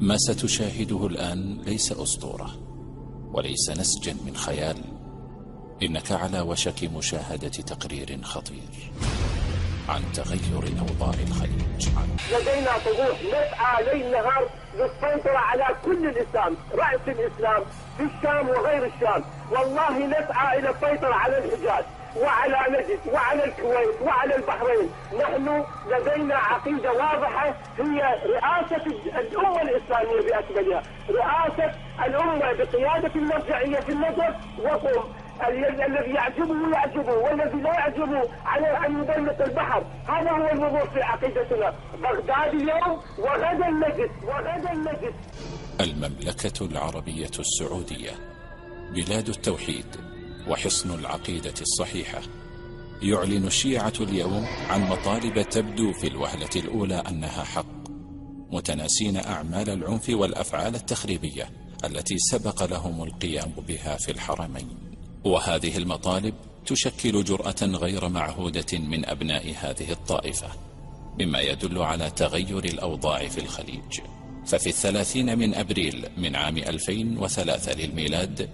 ما ستشاهده الآن ليس أسطورة وليس نسجا من خيال، إنك على وشك مشاهدة تقرير خطير عن تغير أوضاع الخليج. لدينا طموح نسعى ليل نهار للسيطرة على كل الإسلام، رأس الإسلام في الشام وغير الشام. والله نسعى إلى السيطرة على الحجاز وعلى نجد وعلى الكويت وعلى البحرين. نحن لدينا عقيدة واضحة، هي رئاسة الأمة الإسلامية بأكملها، رئاسة الأمة بقيادة المرجعية في النجف وقم. الذي يعجبه والذي لا يعجبه على أن يبلغ البحر. هذا هو الوضوح في عقيدتنا. بغداد اليوم وغدا النجد. المملكة العربية السعودية بلاد التوحيد وحصن العقيدة الصحيحة. يعلن الشيعة اليوم عن مطالب تبدو في الوهلة الأولى أنها حق، متناسين أعمال العنف والأفعال التخريبية التي سبق لهم القيام بها في الحرمين. وهذه المطالب تشكل جرأة غير معهودة من أبناء هذه الطائفة، مما يدل على تغير الأوضاع في الخليج. ففي 30 من أبريل من عام 2003 للميلاد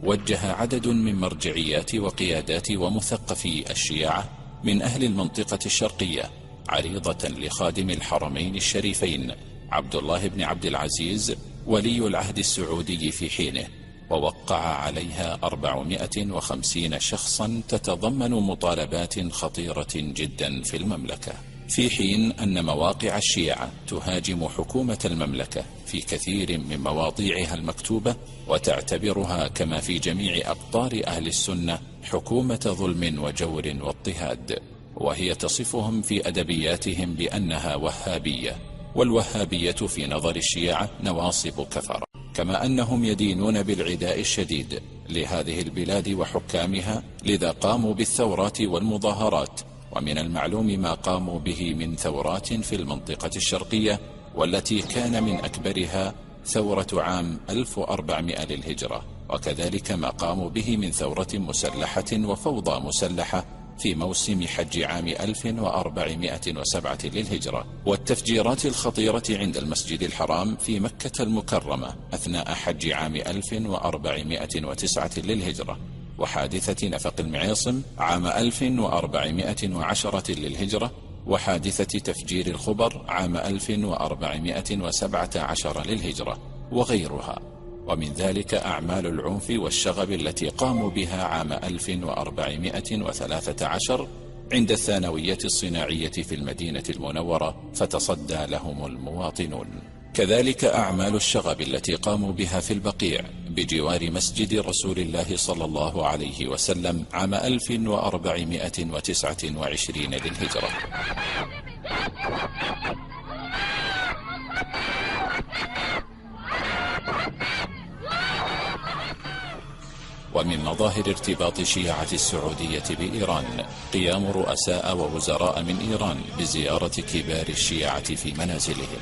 وجه عدد من مرجعيات وقيادات ومثقفي الشيعة من أهل المنطقة الشرقية عريضة لخادم الحرمين الشريفين عبد الله بن عبد العزيز ولي العهد السعودي في حينه، ووقع عليها 450 شخصا تتضمن مطالبات خطيرة جدا في المملكة، في حين أن مواقع الشيعة تهاجم حكومة المملكة في كثير من مواضيعها المكتوبة، وتعتبرها كما في جميع أقطار أهل السنة حكومة ظلم وجور واضطهاد، وهي تصفهم في أدبياتهم بأنها وهابية، والوهابية في نظر الشيعة نواصب كفرة، كما أنهم يدينون بالعداء الشديد لهذه البلاد وحكامها، لذا قاموا بالثورات والمظاهرات. ومن المعلوم ما قاموا به من ثورات في المنطقة الشرقية، والتي كان من أكبرها ثورة عام 1400 للهجرة، وكذلك ما قاموا به من ثورة مسلحة وفوضى مسلحة في موسم حج عام 1407 للهجرة، والتفجيرات الخطيرة عند المسجد الحرام في مكة المكرمة أثناء حج عام 1409 للهجرة، وحادثة نفق المعيصم عام 1410 للهجرة، وحادثة تفجير الخبر عام 1417 للهجرة، وغيرها. ومن ذلك أعمال العنف والشغب التي قاموا بها عام 1413 عند الثانوية الصناعية في المدينة المنورة، فتصدى لهم المواطنون. كذلك أعمال الشغب التي قاموا بها في البقيع بجوار مسجد رسول الله صلى الله عليه وسلم عام 1429 للهجرة. ومن مظاهر ارتباط شيعة السعودية بإيران قيام رؤساء ووزراء من إيران بزيارة كبار الشيعة في منازلهم،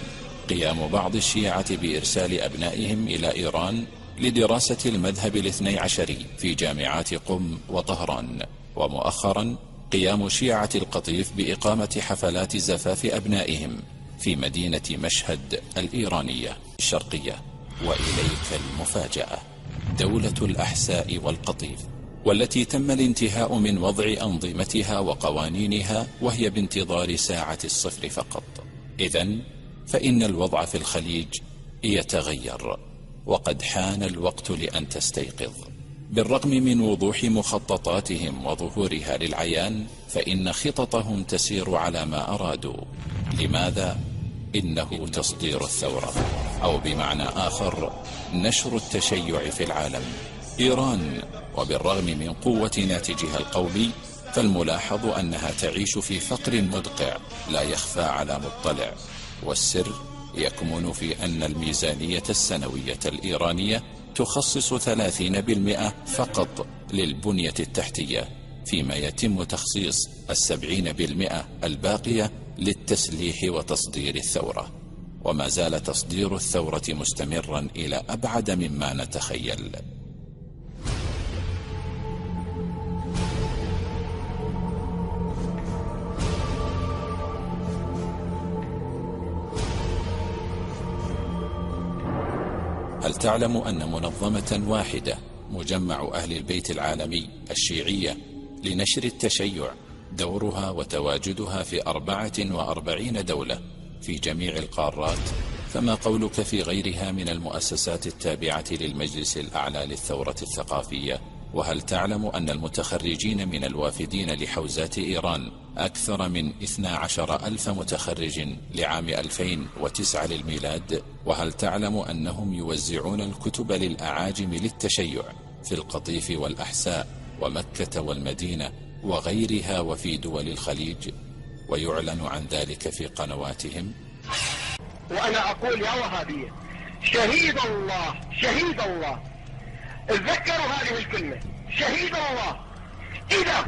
قيام بعض الشيعة بإرسال أبنائهم إلى إيران لدراسة المذهب الاثني عشري في جامعات قم وطهران، ومؤخرا قيام شيعة القطيف بإقامة حفلات زفاف أبنائهم في مدينة مشهد الإيرانية الشرقية. وإليك المفاجأة، دولة الأحساء والقطيف، والتي تم الانتهاء من وضع أنظمتها وقوانينها وهي بانتظار ساعة الصفر فقط. إذن فإن الوضع في الخليج يتغير، وقد حان الوقت لأن تستيقظ. بالرغم من وضوح مخططاتهم وظهورها للعيان، فإن خططهم تسير على ما أرادوا. لماذا؟ إنه تصدير الثورة، أو بمعنى آخر نشر التشيع في العالم. إيران وبالرغم من قوة ناتجها القومي، فالملاحظ أنها تعيش في فقر مدقع لا يخفى على مطلع، والسر يكمن في أن الميزانية السنوية الإيرانية تخصص 30% فقط للبنية التحتية، فيما يتم تخصيص 70% الباقية للتسليح وتصدير الثورة. وما زال تصدير الثورة مستمرا إلى أبعد مما نتخيل. هل تعلم أن منظمة واحدة، مجمع أهل البيت العالمي الشيعية لنشر التشيع، دورها وتواجدها في 44 دولة في جميع القارات، فما قولك في غيرها من المؤسسات التابعة للمجلس الأعلى للثورة الثقافية؟ وهل تعلم أن المتخرجين من الوافدين لحوزات إيران أكثر من 12,000 متخرج لعام 2009 للميلاد؟ وهل تعلم أنهم يوزعون الكتب للأعاجم للتشيع في القطيف والأحساء ومكة والمدينة وغيرها وفي دول الخليج، ويعلن عن ذلك في قنواتهم؟ وأنا أقول يا وهابية، شهيد الله شهيد الله، تذكروا هذه الكلمة، شهيد الله، إذا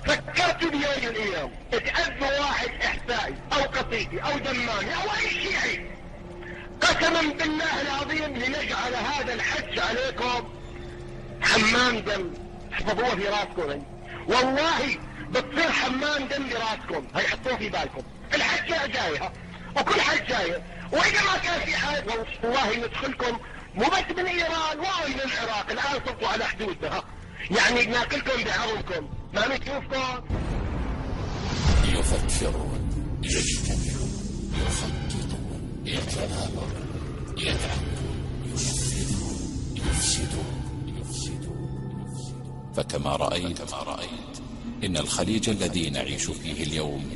فكرت بيوم الأيام تأذى واحد إحسائي أو قطيفي أو دمامي أو أي شيعي، قسما بالله العظيم لنجعل هذا الحج عليكم حمام دم، احفظوه في راسكم، والله بتصير حمام دم براسكم، هيحطوه في بالكم. الحجة جاية وكل حج جاية، وإذا ما كان في حاجة والله ندخلكم مو بس من إيران ومن العراق، الآن صرتوا على حدودها، يعني ناكلكم بعظمكم، ما نشوفكم. يفكرون، يجتمعون، يخططون، يتآمرون، يدعمون، ينفذون، يفسدون. فكما رأيت إن الخليج الذي نعيش فيه اليوم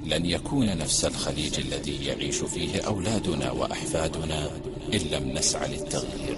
لن يكون نفس الخليج الذي يعيش فيه أولادنا وأحفادنا إن لم نسعى للتغيير.